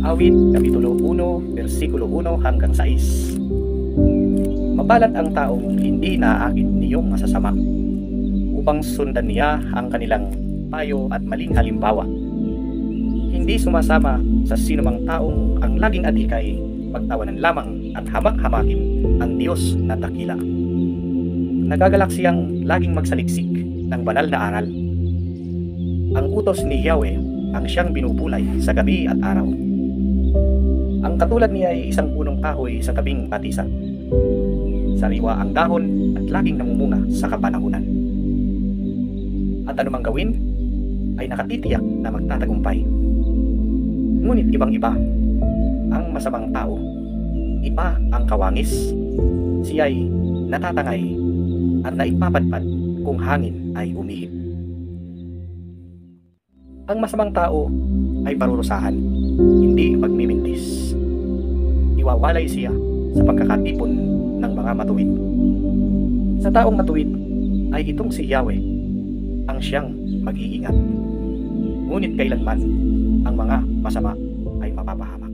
Awit, Kapitulo 1, versikulo 1 hanggang 6. Mapalad ang taong hindi naaakit niyong masasama, upang sundan niya ang kanilang payo at maling halimbawa. Hindi sumasama sa sinumang taong ang laging adhikay, pagtawanan lamang at hamak-hamakin ang Diyos na dakila. Nagagalak siyang laging magsaliksik ng banal na aral. Ang utos ni Yahweh ang siyang binubulay sa gabi at araw. Ang katulad niya ay isang punong kahoy sa tabing batisan. Sariwa ang dahon at laging namumunga sa kapanahunan. At anumang gawin ay nakatitiyak na magtatagumpay. Ngunit ibang-iba ang masamang tao. Iba ang kawangis. Siya'y natatangay at naipapadpad kung hangin ay umihip. Ang masamang tao ay parurusahan, hindi magmimintis. Iwawalay siya sa pagkakatipon ng mga matuwid. Sa taong matuwid ay itong si Yahweh ang siyang mag-iingat. Ngunit kailanman ang mga masama ay mapapahamak.